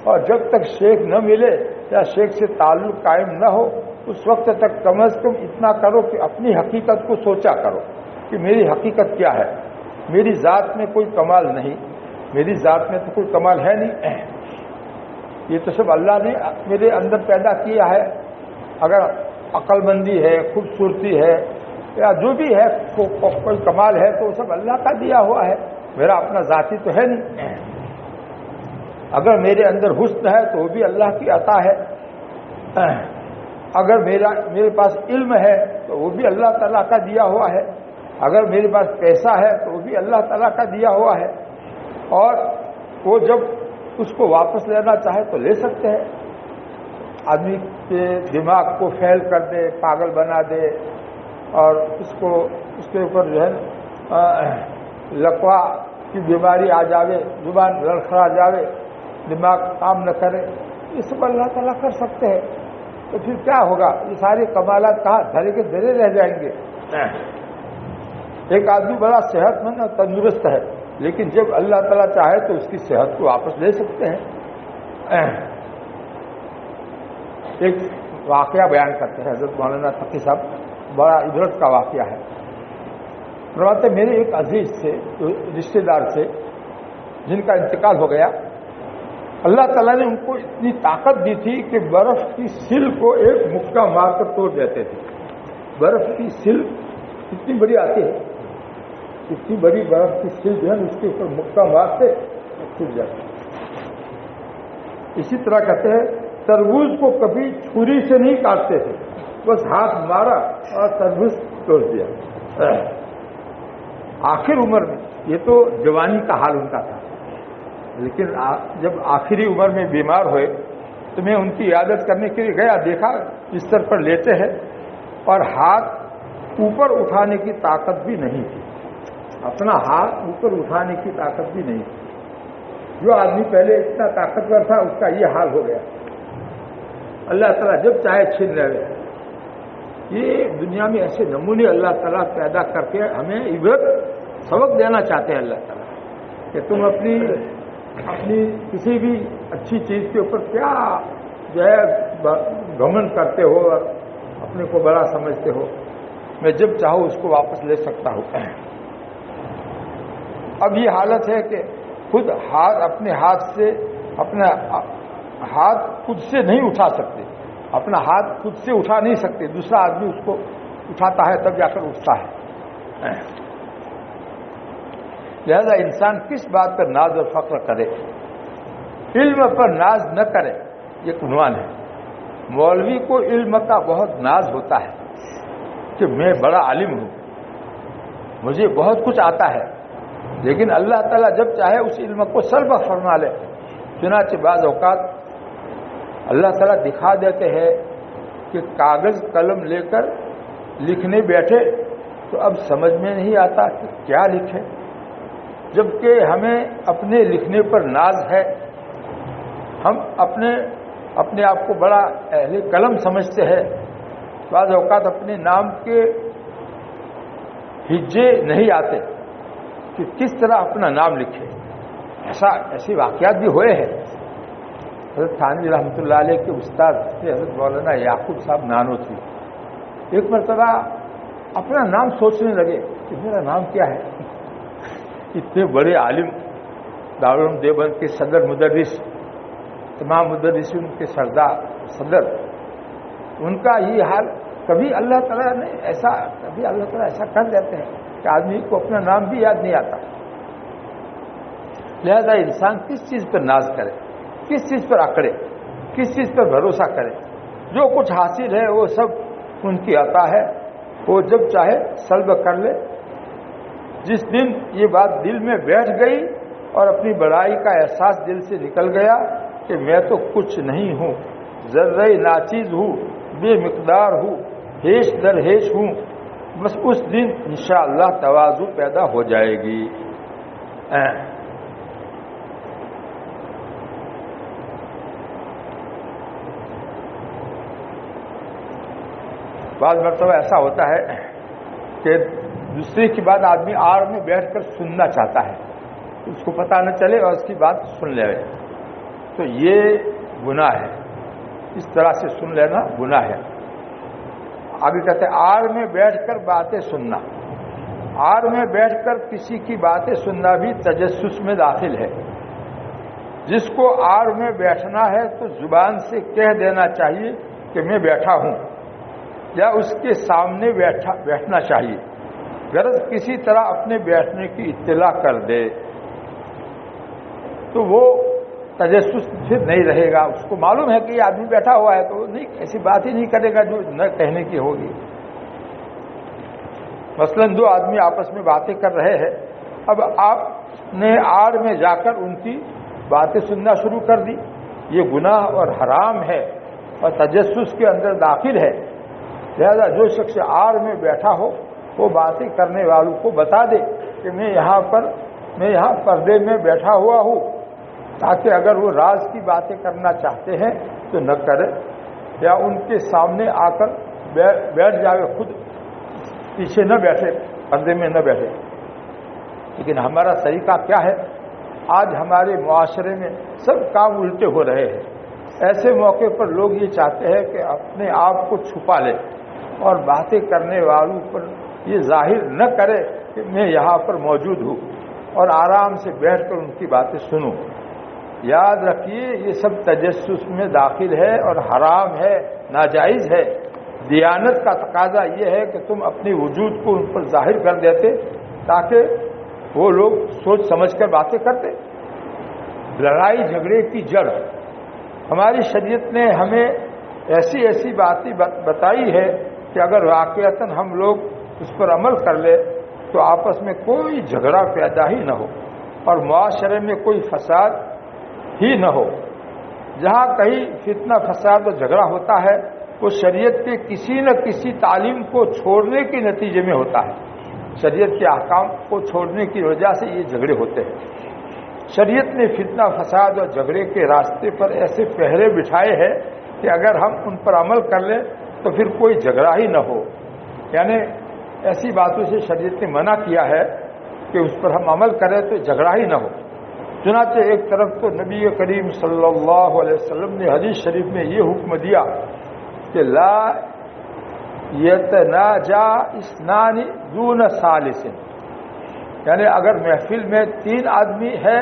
اور جب تک شیخ نہ ملے یا شیخ سے تعلق قائم نہ ہو اس وقت تک کم از کم اتنا کرو کہ اپنی حقیقت کو سوچا کرو کہ میری حقیقت کیا ہے. میری ذات میں کوئی کمال نہیں، میری ذات میں تو کوئی کمال ہے نہیں. یہ تو سب اللہ نے میرے اندر پیدا کیا ہے. اگر عقل مندی ہے، خوبصورتی ہے، یا جو بھی ہے کوئی کمال ہے تو وہ سب اللہ کا دیا ہوا ہے، میرا اپنا ذاتی تو ہے نہیں. اگر میرے اندر حسن ہے تو وہ بھی اللہ کی عطا ہے. اگر میرے پاس علم ہے تو وہ بھی اللہ تعالیٰ کا دیا ہوا ہے. اگر میرے پاس پیسہ ہے تو وہ بھی اللہ تعالیٰ کا دیا ہوا ہے. اور وہ جب اس کو واپس لینا چاہے تو لے سکتے ہیں. آدمی کے دماغ کو فیل کر دے، پاگل بنا دے، اور اس کے اوپر جو ہے لقوا کی بیماری آ جاوے، زبان لڑکھڑا جاوے، دماغ کام نہ کرے، یہ سب اللہ تعالیٰ کر سکتے ہیں. تو پھر کیا ہوگا؟ یہ سارے کمالات کہاں دھرے کے دھرے رہ جائیں گے. ایک آدمی بڑا صحت مند اور تندرست ہے، لیکن جب اللہ تعالیٰ چاہے تو اس کی صحت کو واپس لے سکتے ہیں. ایک واقعہ بیان کرتے ہیں حضرت مولانا تقی صاحب، بڑا عبرت کا واقعہ ہے. فرماتے میرے ایک عزیز سے، رشتے دار سے، جن کا انتقال ہو گیا، اللہ تعالیٰ نے ان کو اتنی طاقت دی تھی کہ برف کی سل کو ایک مکہ مار کر توڑ دیتے تھے. برف کی سل اتنی بڑی آتی ہے، اتنی بڑی برف کی سل جو ہے اس کے اوپر مکہ مارتے ٹوٹ جاتی. اسی طرح کہتے ہیں تربوز کو کبھی چھری سے نہیں کاٹتے تھے، بس ہاتھ مارا اور تربوز توڑ دیا. آخر عمر میں، یہ تو جوانی کا حال ان کا تھا، لیکن جب آخری عمر میں بیمار ہوئے تو میں ان کی عیادت کرنے کے لیے گیا، دیکھا بستر پر لیٹے ہیں اور ہاتھ اوپر اٹھانے کی طاقت بھی نہیں تھی. اپنا ہاتھ اوپر اٹھانے کی طاقت بھی نہیں تھی. جو آدمی پہلے اتنا طاقتور تھا اس کا یہ حال ہو گیا. اللہ تعالیٰ جب چاہے چھین لے. یہ دنیا میں ایسے نمونے اللہ تعالیٰ پیدا کر کے ہمیں عبرت سبق دینا چاہتے ہیں اللہ تعالیٰ کہ تم اپنی کسی بھی اچھی چیز کے اوپر کیا جو ہے گھمنڈ کرتے ہو اور اپنے کو بڑا سمجھتے ہو. میں جب چاہوں اس کو واپس لے سکتا ہوں. اب یہ حالت ہے کہ خود اپنے ہاتھ سے اپنا ہاتھ خود سے نہیں اٹھا سکتے، اپنا ہاتھ خود سے اٹھا نہیں سکتے، دوسرا آدمی اس کو اٹھاتا ہے تب جا کر اٹھتا ہے. لہذا انسان کس بات پر ناز اور فخر کرے؟ علم پر ناز نہ کرے، یہ عنوان ہے. مولوی کو علم کا بہت ناز ہوتا ہے کہ میں بڑا عالم ہوں، مجھے بہت کچھ آتا ہے، لیکن اللہ تعالیٰ جب چاہے اس علم کو سلب فرما لے. چنانچہ بعض اوقات اللہ تعالیٰ دکھا دیتے ہیں کہ کاغذ قلم لے کر لکھنے بیٹھے تو اب سمجھ میں نہیں آتا کہ کیا لکھے، جبکہ ہمیں اپنے لکھنے پر ناز ہے. ہم اپنے آپ کو بڑا اہل قلم سمجھتے ہیں. بعض اوقات اپنے نام کے ہجے نہیں آتے کہ کس طرح اپنا نام لکھے. ایسے واقعات بھی ہوئے ہیں. حضرت تھانوی رحمۃ اللہ علیہ کے استاد تھے حضرت مولانا یعقوب صاحب نانوتوی. ایک مرتبہ اپنا نام سوچنے لگے کہ میرا نام کیا ہے. اتنے بڑے عالم، دارالعلوم دیوبند کے صدر مدرس، تمام مدرسین کے سردار صدر، ان کا یہ حال. کبھی اللہ تعالیٰ ایسا کر دیتے ہیں کہ آدمی کو اپنا نام بھی یاد نہیں آتا. لہذا انسان کس چیز پر ناز کرے، کس چیز پر اکڑے، کس چیز پر بھروسہ کرے؟ جو کچھ حاصل ہے وہ سب ان کی عطا ہے، وہ جب چاہے سلب کر لے. جس دن یہ بات دل میں بیٹھ گئی اور اپنی بڑائی کا احساس دل سے نکل گیا کہ میں تو کچھ نہیں ہوں، ذرہ ناچیز ہوں، بے مقدار ہوں، ہیش در ہیش ہوں، بس اس دن انشاءاللہ تواضع پیدا ہو جائے گی. بعض مرتبہ ایسا ہوتا ہے کہ دوسرے کی بات آدمی آڑ میں بیٹھ کر سننا چاہتا ہے، اس کو پتہ نہ چلے اور اس کی بات سن لے، تو یہ گناہ ہے. اس طرح سے سن لینا گناہ ہے. آگے کہتے ہیں آڑ میں بیٹھ کر باتیں سننا. آڑ میں بیٹھ کر کسی کی باتیں سننا بھی تجسس میں داخل ہے. جس کو آڑ میں بیٹھنا ہے تو زبان سے کہہ دینا چاہیے کہ میں بیٹھا ہوں، یا اس کے سامنے بیٹھنا چاہیے، غرض کسی طرح اپنے بیٹھنے کی اطلاع کر دے تو وہ تجسس پھر نہیں رہے گا۔ اس کو معلوم ہے کہ یہ آدمی بیٹھا ہوا ہے تو وہ نہیں ایسی بات ہی نہیں کرے گا جو نہ کہنے کی ہوگی۔ مثلا دو آدمی آپس میں باتیں کر رہے ہیں، اب آپ نے آڑ میں جا کر ان کی باتیں سننا شروع کر دی، یہ گناہ اور حرام ہے اور تجسس کے اندر داخل ہے۔ لہذا جو شخص آڑ میں بیٹھا ہو وہ باتیں کرنے والوں کو بتا دے کہ میں یہاں پردے میں بیٹھا ہوا ہوں، تاکہ اگر وہ راز کی باتیں کرنا چاہتے ہیں تو نہ کرے، یا ان کے سامنے آ کر بیٹھ جاوے، خود پیچھے نہ بیٹھے، پردے میں نہ بیٹھے۔ لیکن ہمارا طریقہ کیا ہے؟ آج ہمارے معاشرے میں سب کام الٹے ہو رہے ہیں۔ ایسے موقع پر لوگ یہ چاہتے ہیں کہ اپنے آپ کو چھپا لے اور باتیں کرنے والوں پر یہ ظاہر نہ کرے کہ میں یہاں پر موجود ہوں، اور آرام سے بیٹھ کر ان کی باتیں سنوں۔ یاد رکھیے یہ سب تجسس میں داخل ہے اور حرام ہے، ناجائز ہے۔ دیانت کا تقاضا یہ ہے کہ تم اپنے وجود کو ان پر ظاہر کر دیتے تاکہ وہ لوگ سوچ سمجھ کر باتیں کرتے۔ لڑائی جھگڑے کی جڑ، ہماری شریعت نے ہمیں ایسی باتیں بتائی ہے کہ اگر واقعتاً ہم لوگ اس پر عمل کر لے تو آپس میں کوئی جھگڑا پیدا ہی نہ ہو اور معاشرے میں کوئی فساد ہی نہ ہو۔ جہاں کہیں فتنہ فساد اور جھگڑا ہوتا ہے وہ شریعت کے کسی نہ کسی تعلیم کو چھوڑنے کے نتیجے میں ہوتا ہے۔ شریعت کے احکام کو چھوڑنے کی وجہ سے یہ جھگڑے ہوتے ہیں۔ شریعت نے فتنہ فساد اور جھگڑے کے راستے پر ایسے پہرے بٹھائے ہیں کہ اگر ہم ان پر عمل کر لیں تو پھر کوئی جھگڑا ہی نہ ہو، یعنی ایسی باتوں سے شریعت نے منع کیا ہے کہ اس پر ہم عمل کریں تو جھگڑا ہی نہ ہو۔ چنانچہ ایک طرف تو نبی کریم صلی اللہ علیہ وسلم نے حدیث شریف میں یہ حکم دیا کہ لا یتناجا اثنان دون ثالث، یعنی اگر محفل میں 3 آدمی ہے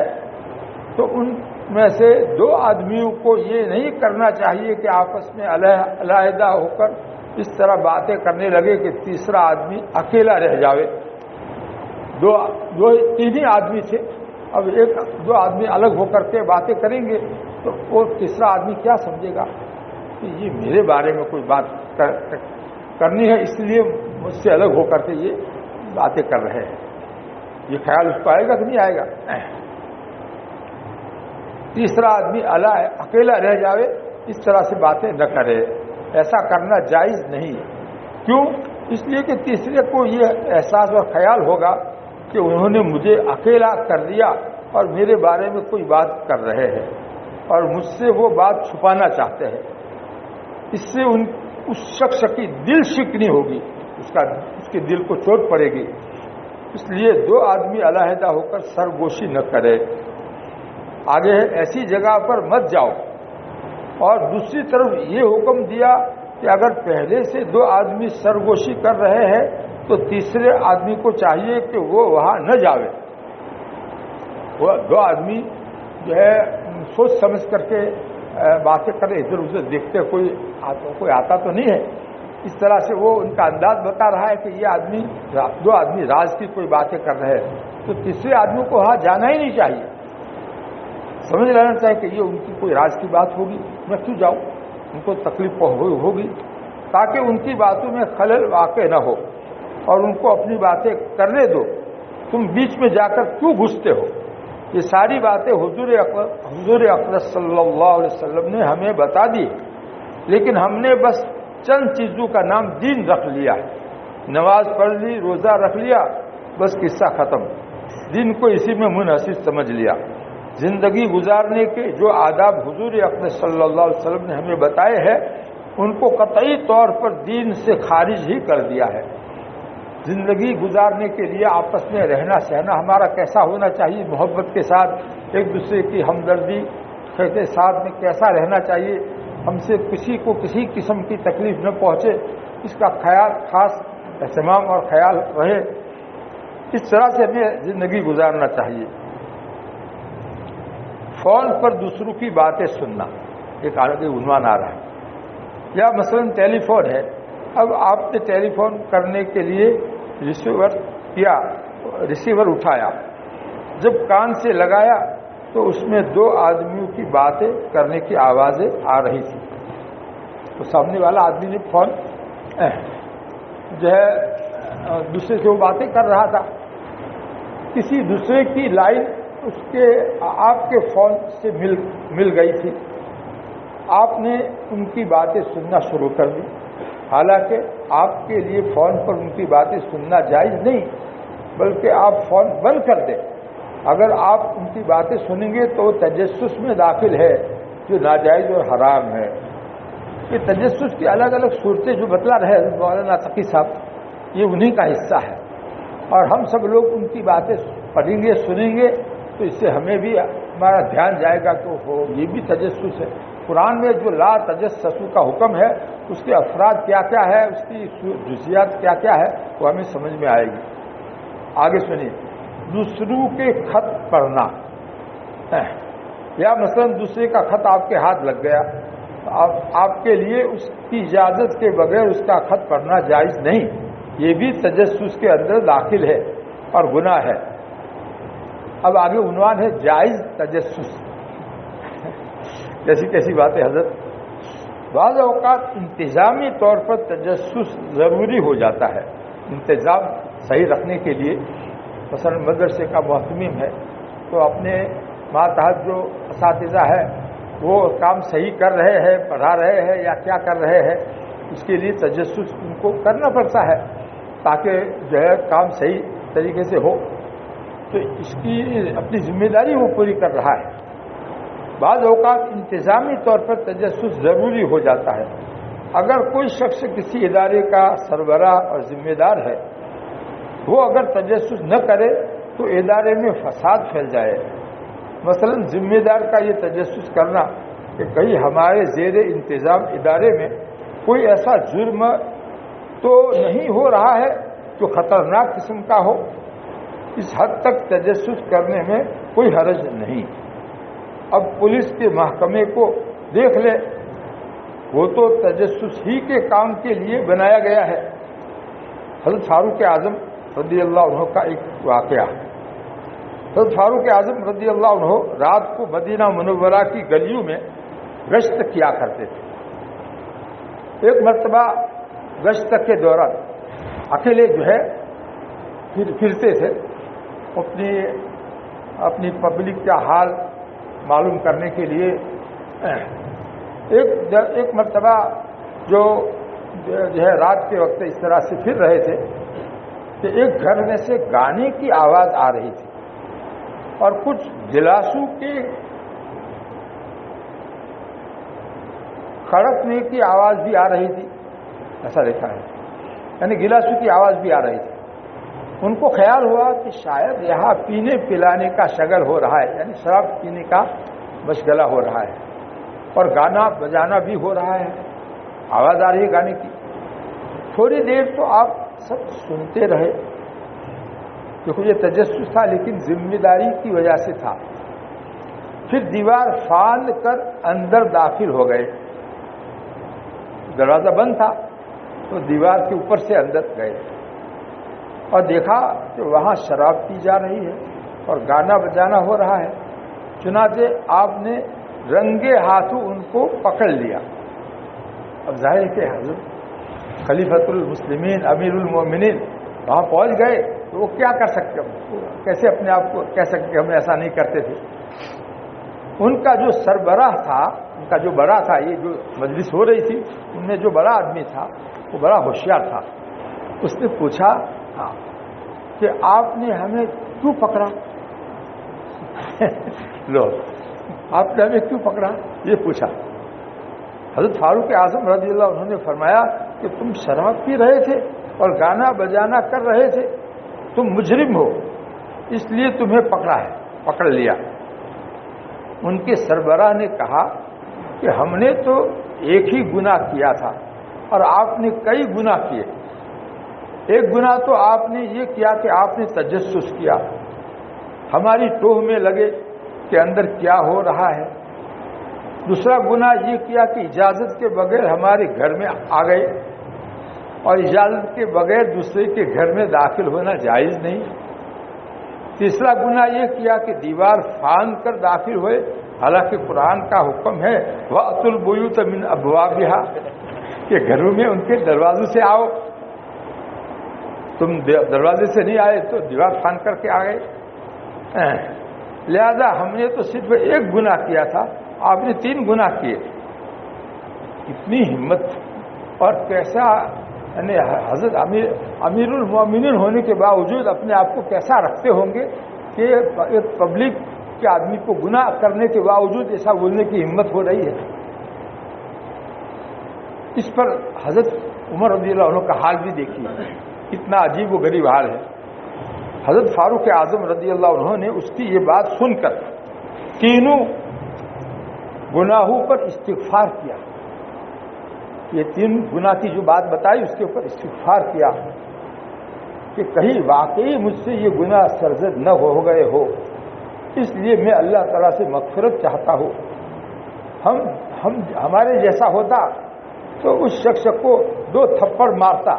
تو ان میں سے 2 آدمیوں کو یہ نہیں کرنا چاہیے کہ آپس میں علیحدہ ہو کر اس طرح باتیں کرنے لگے کہ تیسرا آدمی اکیلا رہ جاوے۔ 3 ہی آدمی تھے، اب 2 آدمی الگ ہو کر کے باتیں کریں گے تو وہ تیسرا آدمی کیا سمجھے گا کہ یہ میرے بارے میں کوئی بات کرنی ہے، اس لیے مجھ سے الگ ہو کر کے یہ باتیں کر رہے ہیں۔ یہ خیال اس کو آئے گا کہ نہیں آئے گا؟ تیسرا آدمی اکیلا رہ جاوے، اس طرح سے باتیں نہ کرے، ایسا کرنا جائز نہیں۔ کیوں؟ اس لیے کہ تیسرے کو یہ احساس اور خیال ہوگا کہ انہوں نے مجھے اکیلا کر دیا اور میرے بارے میں کوئی بات کر رہے ہیں اور مجھ سے وہ بات چھپانا چاہتے ہیں۔ اس سے اس شخص کی دل شکنی ہوگی، اس کے دل کو چوٹ پڑے گی۔ اس لیے 2 آدمی علیحدہ ہو کر سرگوشی نہ کرے۔ آگے ایسی جگہ پر مت جاؤ، اور دوسری طرف یہ حکم دیا کہ اگر پہلے سے 2 آدمی سرگوشی کر رہے ہیں تو تیسرے آدمی کو چاہیے کہ وہ وہاں نہ جاوے۔ وہ 2 آدمی جو ہے سوچ سمجھ کر کے باتیں کرے، ادھر ادھر دیکھتے کوئی آتا تو نہیں ہے، اس طرح سے وہ ان کا انداز بتا رہا ہے کہ یہ 2 آدمی راز کی کوئی باتیں کر رہے ہیں، تو تیسرے آدمی کو وہاں جانا ہی نہیں چاہیے، سمجھ لینا چاہیے کہ یہ ان کی کوئی راز کی بات ہوگی، میں کیوں جاؤں، ان کو تکلیف ہوگی، تاکہ ان کی باتوں میں خلل واقع نہ ہو اور ان کو اپنی باتیں کرنے دو، تم بیچ میں جا کر کیوں گھستے ہو۔ یہ ساری باتیں حضور اقدس صلی اللہ علیہ وسلم نے ہمیں بتا دی، لیکن ہم نے بس چند چیزوں کا نام دین رکھ لیا ہے، نماز پڑھ لی، روزہ رکھ لیا، بس قصہ ختم، دین کو اسی میں منحصر سمجھ لیا۔ زندگی گزارنے کے جو آداب حضور اقدس صلی اللہ علیہ وسلم نے ہمیں بتائے ہیں ان کو قطعی طور پر دین سے خارج ہی کر دیا ہے۔ زندگی گزارنے کے لیے آپس میں رہنا سہنا ہمارا کیسا ہونا چاہیے، محبت کے ساتھ، ایک دوسرے کی ہمدردی کے ساتھ میں کیسا رہنا چاہیے، ہم سے کسی کو کسی قسم کی تکلیف نہ پہنچے، اس کا خاص اہتمام اور خیال رہے، اس طرح سے ہمیں زندگی گزارنا چاہیے۔ فون پر دوسروں کی باتیں سننا، ایک آگے عنوان آ رہا ہے. یا مثلا ٹیلی فون ہے، اب آپ نے ٹیلی فون کرنے کے لیے ریسیور اٹھایا، جب کان سے لگایا تو اس میں 2 آدمیوں کی باتیں کرنے کی آوازیں آ رہی تھی. تو سامنے والا آدمی نے فون جو ہے دوسرے سے وہ باتیں کر رہا تھا. کسی دوسرے کی لائن آپ کے فون سے مل گئی تھی. آپ نے ان کی باتیں سننا شروع کر دی، حالانکہ آپ کے لیے فون پر ان کی باتیں سننا جائز نہیں، بلکہ آپ فون بند کر دیں. اگر آپ ان کی باتیں سنیں گے تو تجسس میں داخل ہے، جو ناجائز اور حرام ہے. یہ تجسس کی الگ الگ صورتیں جو بتلا رہے مولانا تقی صاحب، یہ انہی کا حصہ ہے. اور ہم سب لوگ ان کی باتیں پڑھیں گے، سنیں گے، تو اس سے ہمیں بھی ہمارا دھیان جائے گا کہ یہ بھی تجسس ہے. قرآن میں جو لا تجسسو کا حکم ہے، اس کے افراد کیا کیا ہے، اس کی جزیات کیا کیا ہے، وہ ہمیں سمجھ میں آئے گی. آگے سنیے. دوسروں کے خط پڑھنا، یا مثلا دوسرے کا خط آپ کے ہاتھ لگ گیا، آپ کے لیے اس کی اجازت کے بغیر اس کا خط پڑھنا جائز نہیں. یہ بھی تجسس کے اندر داخل ہے اور گناہ ہے. اب آگے عنوان ہے جائز تجسس. کیسی کیسی باتیں حضرت. بعض اوقات انتظامی طور پر تجسس ضروری ہو جاتا ہے. انتظام صحیح رکھنے کے لیے مثلا مدرسے کا محتمم ہے تو اپنے ماتحت جو اساتذہ ہے وہ کام صحیح کر رہے ہیں، پڑھا رہے ہیں یا کیا کر رہے ہیں، اس کے لیے تجسس ان کو کرنا پڑتا ہے تاکہ جو ہے کام صحیح طریقے سے ہو. تو اس کی اپنی ذمہ داری وہ پوری کر رہا ہے. بعض اوقات انتظامی طور پر تجسس ضروری ہو جاتا ہے. اگر کوئی شخص کسی ادارے کا سربراہ اور ذمہ دار ہے، وہ اگر تجسس نہ کرے تو ادارے میں فساد پھیل جائے. مثلا ذمہ دار کا یہ تجسس کرنا کہ کہیں ہمارے زیر انتظام ادارے میں کوئی ایسا جرم تو نہیں ہو رہا ہے جو خطرناک قسم کا ہو. اس حد تک تجسس کرنے میں کوئی حرج نہیں. اب پولیس کے محکمے کو دیکھ لے، وہ تو تجسس ہی کے کام کے لیے بنایا گیا ہے. حضرت فاروق اعظم رضی اللہ عنہ کا ایک واقعہ. حضرت فاروق اعظم رضی اللہ عنہ رات کو مدینہ منورہ کی گلیوں میں گشت کیا کرتے تھے. ایک مرتبہ گشت کے دوران اکیلے جو ہے پھرتے تھے اپنی پبلک کا حال معلوم کرنے کے لیے. ایک مرتبہ جو ہے رات کے وقت اس طرح سے پھر رہے تھے کہ ایک گھر میں سے گانے کی آواز آ رہی تھی اور کچھ گلاسوں کے کھڑکنے کی آواز بھی آ رہی تھی. ایسا دیکھا ہے، یعنی گلاسوں کی آواز بھی آ رہی تھی. ان کو خیال ہوا کہ شاید یہاں پینے پلانے کا شغل ہو رہا ہے، یعنی شراب پینے کا مشغلہ ہو رہا ہے اور گانا بجانا بھی ہو رہا ہے، آواز آ رہی ہے گانے کی. تھوڑی دیر تو آپ سب سنتے رہے، دیکھو یہ تجسس تھا لیکن ذمہ داری کی وجہ سے تھا. پھر دیوار پھاند کر اندر داخل ہو گئے. دروازہ بند تھا تو دیوار کے اوپر سے اندر گئے اور دیکھا کہ وہاں شراب پی جا رہی ہے اور گانا بجانا ہو رہا ہے. چنانچہ آپ نے رنگے ہاتھوں ان کو پکڑ لیا. اب ظاہر ہے کہ حضرت خلیفۃ المسلمین امیر المومنین وہاں پہنچ گئے تو وہ کیا کر سکتے، کیسے اپنے آپ کو کہہ سکتے کہ ہم ایسا نہیں کرتے تھے. ان کا جو سربراہ تھا، ان کا جو بڑا تھا، یہ جو مجلس ہو رہی تھی ان میں جو بڑا آدمی تھا وہ بڑا ہوشیار تھا. اس نے پوچھا کہ آپ نے ہمیں کیوں پکڑا؟ لو، آپ نے ہمیں کیوں پکڑا یہ پوچھا. حضرت فاروق اعظم رضی اللہ عنہ نے فرمایا کہ تم شراب پی رہے تھے اور گانا بجانا کر رہے تھے، تم مجرم ہو، اس لیے تمہیں پکڑ لیا. ان کے سربراہ نے کہا کہ ہم نے تو ایک ہی گناہ کیا تھا اور آپ نے کئی گناہ کیے. ایک گناہ تو آپ نے یہ کیا کہ آپ نے تجسس کیا، ہماری ٹوہ میں لگے کے اندر کیا ہو رہا ہے. دوسرا گناہ یہ کیا کہ اجازت کے بغیر ہمارے گھر میں آ گئے اور اجازت کے بغیر دوسرے کے گھر میں داخل ہونا جائز نہیں. تیسرا گناہ یہ کیا کہ دیوار پھاند کر داخل ہوئے، حالانکہ قرآن کا حکم ہے وَأْتُوا الْبُيُوتَ مِنْ أَبْوَابِهَا کہ گھروں میں ان کے دروازوں سے آؤ. تم دروازے سے نہیں آئے تو دیوار پھاند کر کے آ گئے. لہذا ہم نے تو صرف ایک گناہ کیا تھا، آپ نے 3 گناہ کیے. اتنی ہمت اور کیسا یعنی حضرت امیر المومنین ہونے کے باوجود اپنے آپ کو کیسا رکھتے ہوں گے کہ ایک پبلک کے آدمی کو گناہ کرنے کے باوجود ایسا بولنے کی ہمت ہو رہی ہے. اس پر حضرت عمر رضی اللہ عنہ کا حال بھی دیکھیے، کتنا عجیب و غریب حال ہے. حضرت فاروق اعظم رضی اللہ عنہ نے اس کی یہ بات سن کر تینوں گناہوں پر استغفار کیا. یہ 3 گناہ کی جو بات بتائی اس کے اوپر استغفار کیا کہ کہیں واقعی مجھ سے یہ گناہ سرزد نہ ہو گئے ہو، اس لیے میں اللہ تعالیٰ سے مغفرت چاہتا ہوں. ہمارے جیسا ہوتا تو اس شخص کو 2 تھپڑ مارتا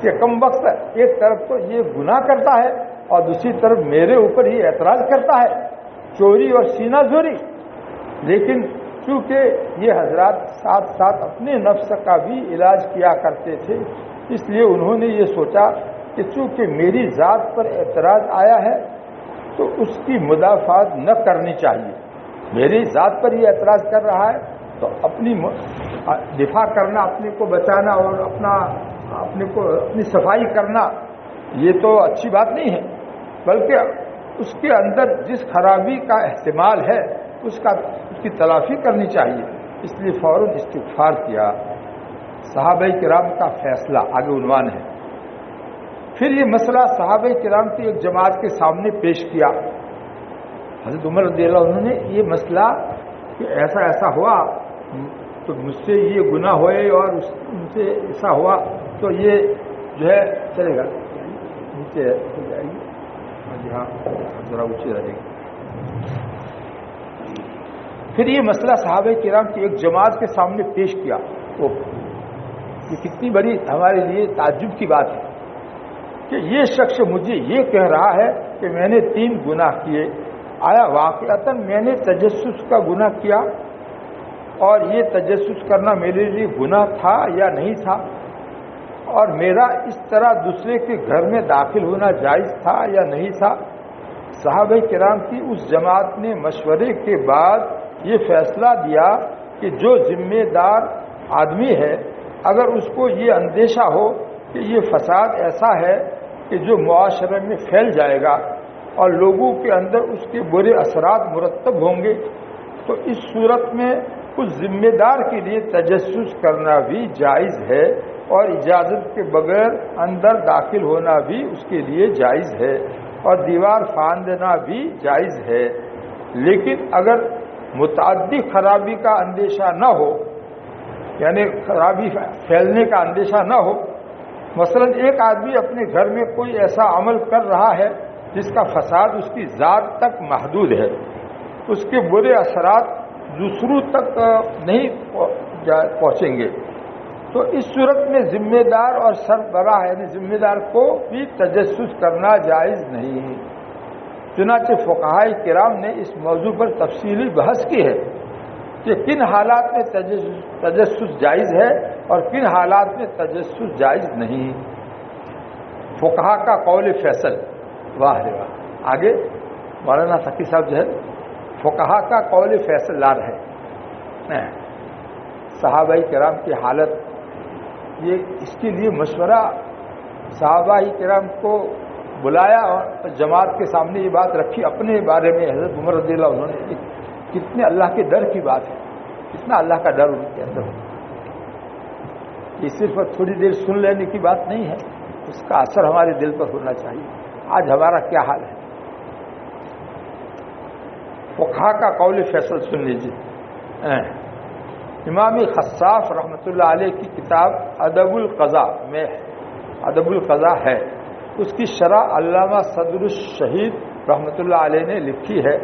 کہ کم وقت ایک طرف تو یہ گناہ کرتا ہے اور دوسری طرف میرے اوپر ہی اعتراض کرتا ہے، چوری اور سینہ زوری. لیکن چونکہ یہ حضرات ساتھ ساتھ اپنے نفس کا بھی علاج کیا کرتے تھے، اس لیے انہوں نے یہ سوچا کہ چونکہ میری ذات پر اعتراض آیا ہے تو اس کی مدافعت نہ کرنی چاہیے. میری ذات پر یہ اعتراض کر رہا ہے تو اپنی دفاع کرنا، اپنے کو بچانا اور اپنی صفائی کرنا یہ تو اچھی بات نہیں ہے، بلکہ اس کے اندر جس خرابی کا احتمال ہے اس کی تلافی کرنی چاہیے. اس لیے فوراً استغفار کیا. صحابہ کرام کا فیصلہ آگے عنوان ہے. پھر یہ مسئلہ صحابہ کرام کی ایک جماعت کے سامنے پیش کیا. حضرت عمر رضی اللہ عنہ نے یہ مسئلہ کہ ایسا ایسا ہوا تو مجھ سے یہ گناہ ہوئے اور ان سے ایسا ہوا تو یہ جو ہے چلے گا نیچے ہو جائے گی. ہاں ذرا اونچی رہے گی. پھر یہ مسئلہ صحابہ کرام کی ایک جماعت کے سامنے پیش کیا. تو یہ کتنی بڑی ہمارے لیے تعجب کی بات ہے کہ یہ شخص مجھے یہ کہہ رہا ہے کہ میں نے 3 گناہ کیے. آیا واقعتاً میں نے تجسس کا گناہ کیا اور یہ تجسس کرنا میرے لیے گناہ تھا یا نہیں تھا؟ اور میرا اس طرح دوسرے کے گھر میں داخل ہونا جائز تھا یا نہیں تھا؟ صحابہ کرام کی اس جماعت نے مشورے کے بعد یہ فیصلہ دیا کہ جو ذمہ دار آدمی ہے اگر اس کو یہ اندیشہ ہو کہ یہ فساد ایسا ہے کہ جو معاشرے میں پھیل جائے گا اور لوگوں کے اندر اس کے برے اثرات مرتب ہوں گے تو اس صورت میں اس ذمہ دار کے لیے تجسس کرنا بھی جائز ہے اور اجازت کے بغیر اندر داخل ہونا بھی اس کے لیے جائز ہے اور دیوار پھاندنا بھی جائز ہے. لیکن اگر متعدی خرابی کا اندیشہ نہ ہو، یعنی خرابی پھیلنے کا اندیشہ نہ ہو، مثلا ایک آدمی اپنے گھر میں کوئی ایسا عمل کر رہا ہے جس کا فساد اس کی ذات تک محدود ہے، اس کے برے اثرات دوسروں تک نہیں پہنچیں گے، تو اس صورت میں ذمہ دار اور سربراہ یعنی ذمہ دار کو بھی تجسس کرنا جائز نہیں. چنانچہ فقہائے کرام نے اس موضوع پر تفصیلی بحث کی ہے کہ کن حالات میں تجسس جائز ہے اور کن حالات میں تجسس جائز نہیں. فقہا کا قول فیصل، واہ رے واہ. آگے مولانا تقی صاحب جو ہے فقہا کا قول فیصل لا رہے. صحابہ کرام کی حالت یہ اس کے لیے مشورہ صحابہ کرام کو بلایا اور جماعت کے سامنے یہ بات رکھی اپنے بارے میں. حضرت عمر رضی اللہ عنہ نے کتنے اللہ کے ڈر کی بات ہے، کتنا اللہ کا ڈر ان کے اندر ہو. یہ صرف تھوڑی دیر سن لینے کی بات نہیں ہے، اس کا اثر ہمارے دل پر ہونا چاہیے. آج ہمارا کیا حال ہے؟ فقہا کا قول فیصل سن لیجیے. امام خصاف رحمۃ اللہ علیہ کی کتاب ادب القضاء میں ادب القضاء ہے، اس کی شرح علامہ صدر الشہید رحمۃ اللہ علیہ نے لکھی ہے.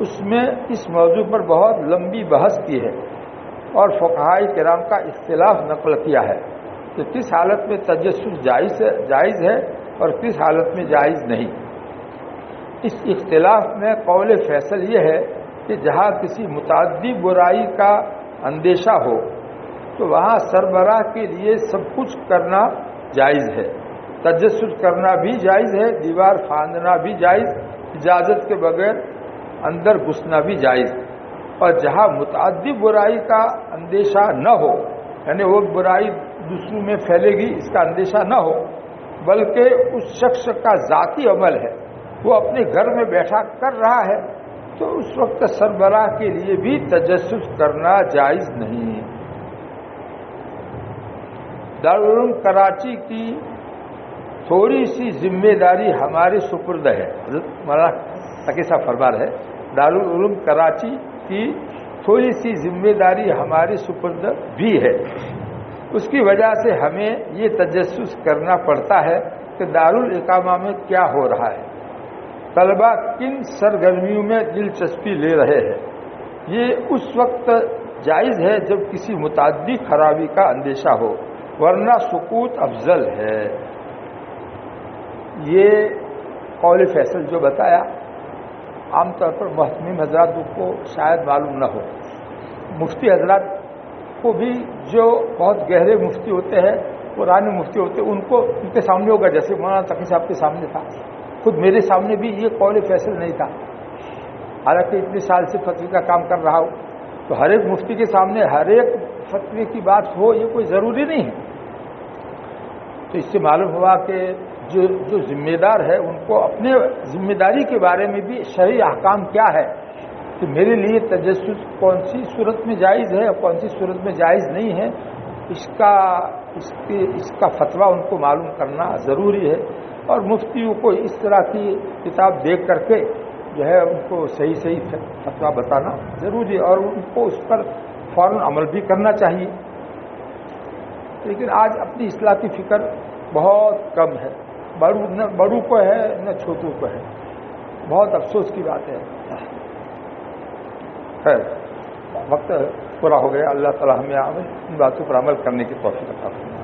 اس میں اس موضوع پر بہت لمبی بحث کی ہے اور فقہاء کرام کا اختلاف نقل کیا ہے کہ کس حالت میں تجسس جائز ہے اور کس حالت میں جائز نہیں۔ اس اختلاف میں قول فیصل یہ ہے کہ جہاں کسی متعدی برائی کا اندیشہ ہو تو وہاں سربراہ کے لیے سب کچھ کرنا جائز ہے، تجسس کرنا بھی جائز ہے، دیوار پھاندنا بھی جائز، اجازت کے بغیر اندر گھسنا بھی جائز۔ اور جہاں متعدی برائی کا اندیشہ نہ ہو، یعنی وہ برائی دوسروں میں پھیلے گی اس کا اندیشہ نہ ہو، بلکہ اس شخص کا ذاتی عمل ہے، وہ اپنے گھر میں بیٹھا کر رہا ہے، تو اس وقت سربراہ کے لیے بھی تجسس کرنا جائز نہیں۔ دارالعلوم کراچی کی تھوڑی سی ذمہ داری ہمارے سپرد ہے۔ حضرت مولانا تقی صاحب فرما رہے ہیں دارالعلوم کراچی کی تھوڑی سی ذمہ داری ہمارے سپرد بھی ہے۔ اس کی وجہ سے ہمیں یہ تجسس کرنا پڑتا ہے کہ دارالاقامہ میں کیا ہو رہا ہے، طلبہ کن سرگرمیوں میں دلچسپی لے رہے ہیں۔ یہ اس وقت جائز ہے جب کسی متعدی خرابی کا اندیشہ ہو، ورنہ سکوت افضل ہے۔ یہ قول فیصل جو بتایا عام طور پر محتمم حضرات کو شاید معلوم نہ ہو، مفتی حضرات کو بھی جو بہت گہرے مفتی ہوتے ہیں، پرانے مفتی ہوتے ہیں، ان کے سامنے ہوگا، جیسے مولانا تقی صاحب کے سامنے تھا، خود میرے سامنے بھی یہ قول فیصل نہیں تھا، حالانکہ اتنے سال سے فتوی کا کام کر رہا ہوں، تو ہر ایک مفتی کے سامنے ہر ایک فتوی کی بات ہو یہ کوئی ضروری نہیں ہے۔ تو اس سے معلوم ہوا کہ جو ذمہ دار ہے ان کو اپنے ذمہ داری کے بارے میں بھی شرعی احکام کیا ہے کہ میرے لیے تجسس کون سی صورت میں جائز ہے اور کون سی صورت میں جائز نہیں ہے، اس کا فتویٰ ان کو معلوم کرنا ضروری ہے، اور مفتیوں کو اس طرح کی کتاب دیکھ کر کے جو ہے ان کو صحیح فتویٰ بتانا ضروری ہے، اور ان کو اس پر فوراً عمل بھی کرنا چاہیے۔ لیکن آج اپنی اصلاح کی فکر بہت کم ہے، نہ بڑوں کو ہے نہ چھوٹوں کو ہے، بہت افسوس کی بات ہے۔ خیر، وقت پورا ہو گیا، اللہ تعالی ہمیں ان باتوں پر عمل کرنے کی توفیق عطا فرمائے۔